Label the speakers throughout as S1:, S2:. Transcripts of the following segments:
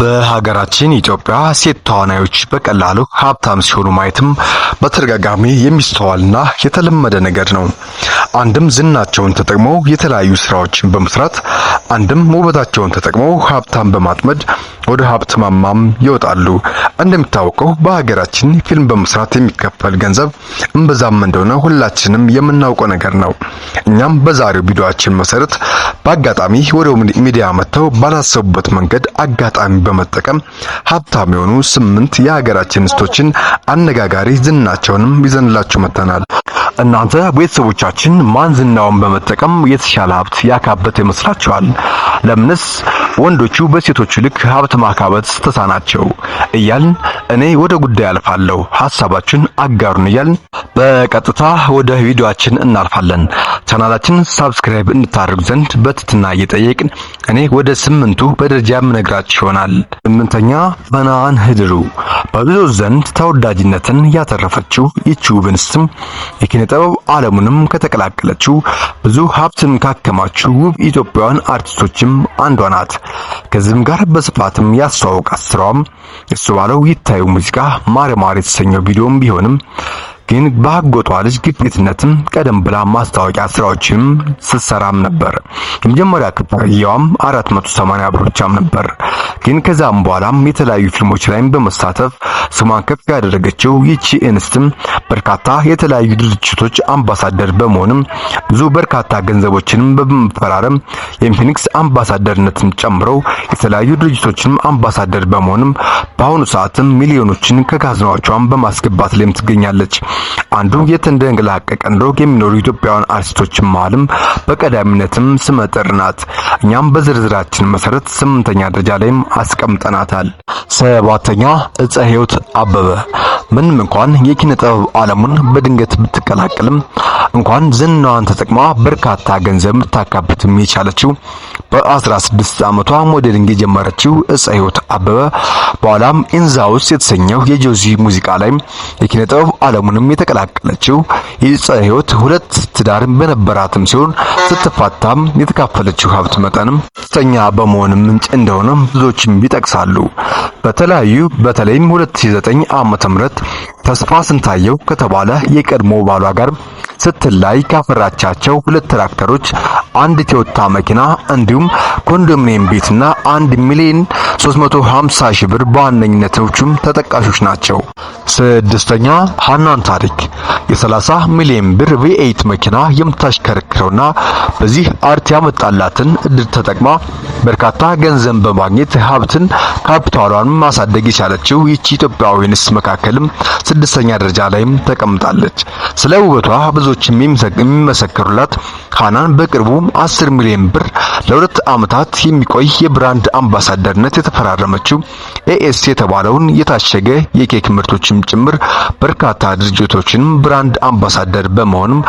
S1: በሀገራችን ኢትዮጵያ ሴት ተዋናዮች በቀላሉ ሀብታም ሲሆኑ ማየትም በተደጋጋሚ የሚስተዋልና የተለመደ ነገር ነው። አንድም ዝናቸውን ተጠቅመው የተለያዩ ስራዎችን በመስራት አንድም ውበታቸውን ተጠቅመው ሀብታም በማጥመድ ወደ ሀብት ማማም ይወጣሉ። እንደሚታወቀው በሀገራችን ፊልም በመስራት የሚከፈል ገንዘብ እምብዛም እንደሆነ ሁላችንም የምናውቀው ነገር ነው። እኛም በዛሬው ቪዲዮአችን መሰረት በአጋጣሚ ወደ ሚዲያ መጥተው ባላሰቡበት መንገድ አጋጣሚ በመጠቀም ሀብታም የሆኑ 8 የሀገራችን እንስቶችን አነጋጋሪ ዝናቸውንም ይዘንላችሁ መጥተናል። እናንተ ቤተሰቦቻችን ማን ዝናውን በመጠቀም የተሻለ ሀብት ያካበተ ይመስላችኋል? ለምንስ ወንዶቹ በሴቶቹ ልክ ሀብት ማካበት ተሳናቸው? እያልን እኔ ወደ ጉዳይ አልፋለሁ። ሐሳባችሁን አጋሩን እያልን በቀጥታ ወደ ቪዲዮአችን እናልፋለን። ቻናላችን ሰብስክራይብ እንድታደርጉ ዘንድ በትህትና እየጠየቅን እኔ ወደ 8ቱ በደረጃ የምነግራችሁ ይሆናል። 8ኛ በነአን ህድሩ። በብዙዎች ዘንድ ተወዳጅነትን ያተረፈችው ይህች ውብ እንስትም የኪነ ጥበብ ዓለሙንም ከተቀላቀለችው ብዙ ሀብትን ካከማችሁ ውብ ኢትዮጵያውያን አርቲስቶችም አንዷ ናት። ከዚህም ጋር በስፋትም ያስተዋወቃት ስራዋም እሱ ባለው ይታዩ ሙዚቃ ማር የተሰኘው ቪዲዮም ቢሆንም ግን በአጎቷ ልጅ ግፊትነትም ቀደም ብላ ማስታወቂያ ስራዎችንም ስትሰራም ነበር። የመጀመሪያ ክፍያዋም 480 ብር ብቻም ነበር። ግን ከዛም በኋላም የተለያዩ ፊልሞች ላይም በመሳተፍ ስሟን ከፍ ያደረገችው ይቺ እንስትም በርካታ የተለያዩ ድርጅቶች አምባሳደር በመሆንም ብዙ በርካታ ገንዘቦችንም በመፈራረም የኢንፊኒክስ አምባሳደርነትን ጨምሮ የተለያዩ ድርጅቶችንም አምባሳደር በመሆንም በአሁኑ ሰዓትም ሚሊዮኖችን ከካዝናዎቿም በማስገባት ላይም ትገኛለች። አንዱ የተንደላቀቀ ኑሮ የሚኖሩ ኢትዮጵያውያን አርቲስቶች መሃልም በቀዳሚነትም ስመጥር ናት። እኛም በዝርዝራችን መሰረት 8ኛ ደረጃ ላይም አስቀምጠናታል። 7ኛ ዕፀ ሕይወት አበበ። ምንም እንኳን የኪነ ጥበብ ዓለሙን በድንገት ብትቀላቀልም እንኳን ዝናዋን ተጠቅማ በርካታ ገንዘብ ልታካብትም የቻለችው በ16 ዓመቷ ሞዴሊንግ የጀመረችው ዕፀ ሕይወት አበበ በኋላም ኢንዛውስ የተሰኘው የጆዚ ሙዚቃ ላይ የኪነ ጥበብ ዓለሙንም የተቀላቀለችው የዕፀ ሕይወት 2 ትዳር በነበራትም ሲሆን ስትፋታም የተካፈለችው ሀብት መጠንም ከፍተኛ በመሆንም ምንጭ እንደሆነ ብዙዎችም ይጠቅሳሉ። በተለይም 2009 ዓመተ ምህረት ተስፋ ስንታየው ከተባለ የቀድሞ ባሏ ጋር ስትላይ ካፈራቻቸው 2 ትራክተሮች፣ 1 ቶዮታ መኪና እንዲሁም ኮንዶሚኒየም ቤትና 1 ሚሊዮን 350 ሺህ ብር በዋነኝነቶቹም ተጠቃሾች ናቸው። 6ኛ ሃናን ታሪክ። የ30 ሚሊዮን ብር V8 መኪና የምታሽከረክረውና በዚህ አርት ያመጣላትን እድል ተጠቅማ በርካታ ገንዘብ በማግኘት ሀብትን ካፒታሏን ማሳደግ የቻለችው ይቺ ኢትዮጵያዊንስ መካከልም 6ኛ ደረጃ ላይም ተቀምጣለች። ስለ ውበቷ ብዙዎች የሚመሰክሩላት ሃናን በቅርቡ 10 ሚሊዮን ብር ለ2 ዓመታት የሚቆይ የብራንድ አምባሳደርነት የተፈራረመችው ኤኤስ የተባለውን የታሸገ የኬክ ምርቶችም ጭምር በርካታ ድርጅቶችን ብራንድ አምባሳደር በመሆንም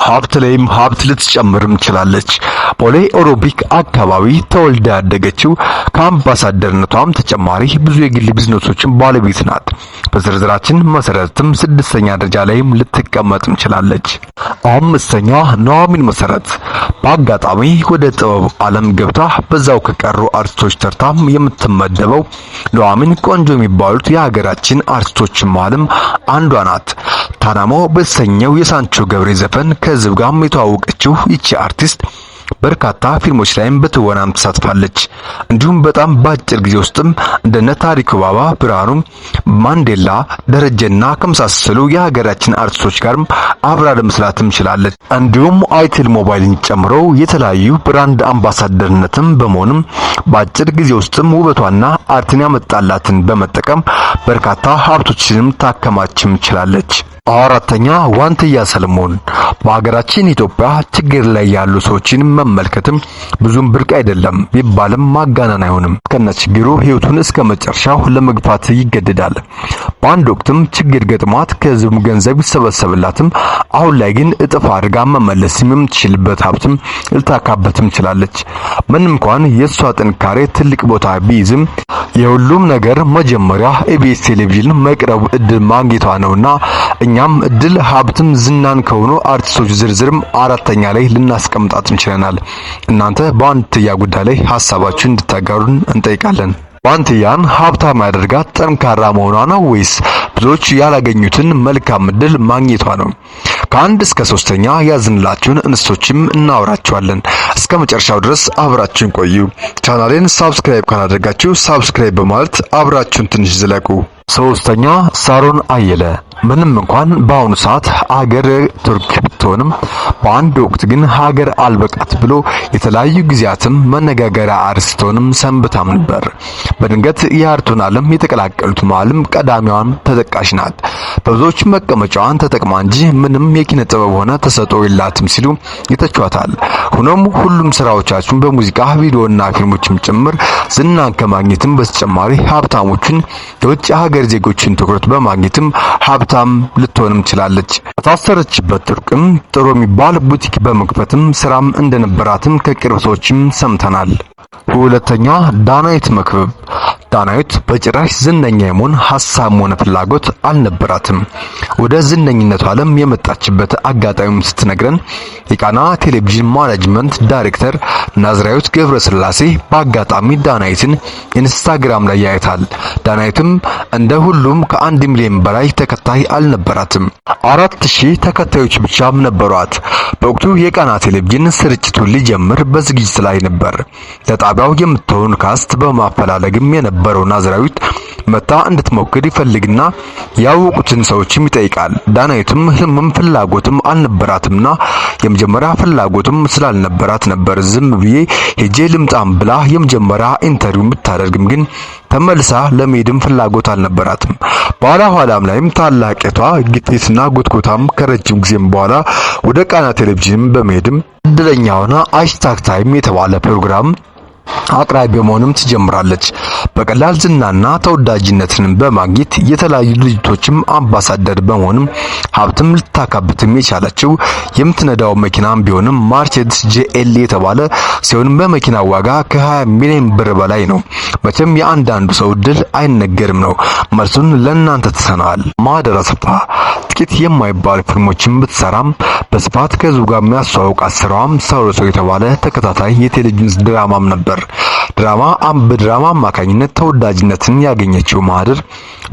S1: ሀብት ላይም ሀብት ልትጨምርም ትችላለች። ቦሌ ኦሮቢክ አካባቢ ተወልዳ ያደገችው ከአምባሳደርነቷም ተጨማሪ ብዙ የግል ቢዝነሶችን ባለቤት ናት። በዝርዝራችን መሰረትም 6ኛ ደረጃ ላይም ልትቀመጥም ትችላለች። 5ኛ ኑሐሚን መሰረት። በአጋጣሚ ወደ ጥበብ ዓለም ገብታ በዛው ከቀሩ አርቲስቶች ተርታም የምትመደበው ኑሐሚን ቆንጆ የሚባሉት የሀገራችን አርቲስቶች መሃልም አንዷ ናት። ታናሞ በተሰኘው የሳንቾ ገብሬ ዘፈን ከህዝብ ጋርም የተዋወቀችው ይቺ አርቲስት በርካታ ፊልሞች ላይም በትወናም ተሳትፋለች። እንዲሁም በጣም በአጭር ጊዜ ውስጥም እንደነ ታሪኩ ባባ፣ ብርሃኑ ማንዴላ፣ ደረጀና ከመሳሰሉ የሀገራችን አርቲስቶች ጋርም አብራ ለመስራትም ችላለች። እንዲሁም አይቴል ሞባይልን ጨምሮ የተለያዩ ብራንድ አምባሳደርነትም በመሆንም በአጭር ጊዜ ውስጥም ውበቷና አርትን ያመጣላትን በመጠቀም በርካታ ሀብቶችንም ታከማችም ችላለች። 4ኛ ዋንትያ ሰለሞን። በሀገራችን ኢትዮጵያ ችግር ላይ ያሉ ሰዎችን መመልከትም ብዙም ብርቅ አይደለም ቢባልም ማጋነን አይሆንም። ከነችግሩ ህይወቱን እስከ መጨረሻው ለመግፋት ይገደዳል። በአንድ ወቅትም ችግር ገጥሟት ከህዝብ ገንዘብ ይሰበሰብላትም አሁን ላይ ግን እጥፍ አድርጋ መመለስ የምትችልበት ሀብትም ልታካበትም ችላለች። ምንም እንኳን የሷ ጥንካሬ ትልቅ ቦታ ቢይዝም የሁሉም ነገር መጀመሪያ ኢቢኤስ ቴሌቪዥን መቅረብ እድል ማግኘቷ ነውና እኛም እድል ሀብትም ዝናን ከሆኑ አርቲስቶች ዝርዝርም 4ኛ ላይ ልናስቀምጣት እንችላለን። እናንተ በአንትያ ጉዳይ ላይ ሐሳባችሁን እንድታጋሩን እንጠይቃለን። ዋንትያን ሀብታም ያደርጋት ጠንካራ መሆኗ ነው ወይስ ብዙዎች ያላገኙትን መልካም ዕድል ማግኘቷ ነው? ከአንድ እስከ ሶስተኛ ያዝንላችሁን እንስቶችም እናወራችኋለን። እስከ መጨረሻው ድረስ አብራችሁን ቆዩ። ቻናሌን ሳብስክራይብ ካላደረጋችሁ ሳብስክራይብ በማለት አብራችሁን ትንሽ ዝለቁ። ሶስተኛ ሳሮን አየለ። ምንም እንኳን በአሁኑ ሰዓት ሀገር ቱርክ ብትሆንም በአንድ ወቅት ግን ሀገር አልበቃት ብሎ የተለያዩ ጊዜያትም መነጋገሪያ አርዕስቶንም ሰንብታም ነበር። በድንገት የአርቱን ዓለም የተቀላቀሉት መሃልም ቀዳሚዋን ተጠቃሽ ናት። በብዙዎች መቀመጫዋን ተጠቅማ እንጂ ምንም የኪነ ጥበብ ሆነ ተሰጥኦ የላትም ሲሉ ይተቿታል። ሆኖም ሁሉም ስራዎቻችን በሙዚቃ ቪዲዮና ፊልሞችም ጭምር ዝናን ከማግኘትም በተጨማሪ ሀብታሞችን የውጭ ሀገር ዜጎችን ትኩረት በማግኘትም ሀብታም ልትሆንም ትችላለች። በታሰረችበት ቱርክም ጥሩ የሚባል ቡቲክ በመክፈትም ስራም እንደነበራትም ከቅርብ ሰዎችም ሰምተናል። ሁለተኛ ዳናይት መክብብ። ዳናይት በጭራሽ ዝነኛ የመሆን ሐሳብ ሆነ ፍላጎት አልነበራትም። ወደ ዝነኝነቱ ዓለም የመጣችበት አጋጣሚም ስትነግረን የቃና ቴሌቪዥን ማኔጅመንት ዳይሬክተር ናዝራዊት ገብረስላሴ በአጋጣሚ ዳናይትን ኢንስታግራም ላይ ያያታል። ዳናይትም እንደ ሁሉም ከ1 ሚሊዮን በላይ ተከታይ አልነበራትም። 4000 ተከታዮች ብቻም ነበሯት። በወቅቱ የቃና ቴሌቪዥን ስርጭቱን ሊጀምር በዝግጅት ላይ ነበር። ለጣቢያው የምትሆን ካስት በማፈላለግም የነበረው ናዝራዊት መታ እንድትሞክር ይፈልግና ያወቁትን ሰዎችም ይጠይቃል። ዳናይትም ህልምም ፍላጎትም አልነበራትምና የመጀመሪያ ፍላጎትም ስላልነበራት ነበር ዝም ብዬ ሄጄ ልምጣም ብላ የመጀመሪያ ኢንተርቪው ብታደርግም ግን ተመልሳ ለመሄድም ፍላጎት አልነበራትም። ኋላም ላይም ታላቂቷ ግፊትና ጉትጎታም ከረጅም ጊዜም በኋላ ወደ ቃና ቴሌቪዥን በመሄድም እድለኛ ሆና #ታይም የተባለ ፕሮግራም አቅራቢ በመሆንም ትጀምራለች። በቀላል ዝናና ተወዳጅነትን በማግኘት የተለያዩ ድርጅቶችም አምባሳደር በመሆንም ሀብትም ልታካብትም የቻለችው የምትነዳው መኪናም ቢሆንም ማርሴዲስ GL የተባለ ሲሆን በመኪና ዋጋ ከ20 ሚሊዮን ብር በላይ ነው። መቼም የአንዳንዱ ሰው ድል አይነገርም ነው። መልሱን ለእናንተ ተሰናል። ማህደር አሰፋ ጥቂት የማይባሉ ፊልሞችን ብትሰራም በስፋት ከዚሁ ጋር የሚያስተዋውቃት ስራዋም ሰው የተባለ ተከታታይ የቴሌቪዥን ድራማም ነበር። በድራማ አማካኝነት ተወዳጅነትን ያገኘችው ማህደር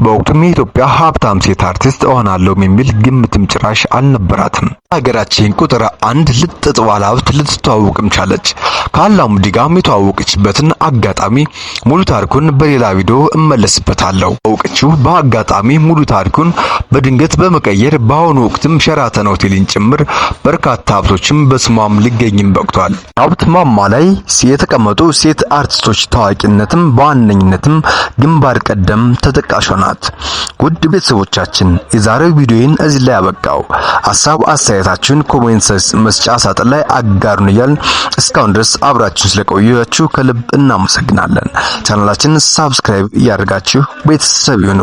S1: በወቅቱም የኢትዮጵያ ሀብታም ሴት አርቲስት እሆናለሁ የሚል ግምትም ጭራሽ አልነበራትም። ሀገራችን ቁጥር 1 ልጥጥ ባለ ሀብት ልትተዋወቅም ቻለች። ከአላሙዲ ጋር የተዋወቀችበትን አጋጣሚ ሙሉ ታሪኩን በሌላ ቪዲዮ እመለስበታለሁ። አውቀችው በአጋጣሚ ሙሉ ታሪኩን በድንገት በመቀየር በአሁኑ ወቅትም ሸራተን ሆቴልን ጭምር በርካታ ሀብቶችም በስሟም ሊገኝም በቅቷል። ሀብት ማማ ላይ የተቀመጡ ሴት አርቲስቶች ታዋቂነትም በዋነኝነትም ግንባር ቀደም ተጠቃሽ ናት። ውድ ቤተሰቦቻችን የዛሬው ቪዲዮን እዚህ ላይ ያበቃው። ሐሳብ አስተያየታችሁን ኮሜንት መስጫ ሳጥን ላይ አጋሩን እያልን እስካሁን ድረስ አብራችሁን ስለቆያችሁ ከልብ እናመሰግናለን። ቻናላችንን ሳብስክራይብ እያደረጋችሁ ቤተሰብ ይሁኑ።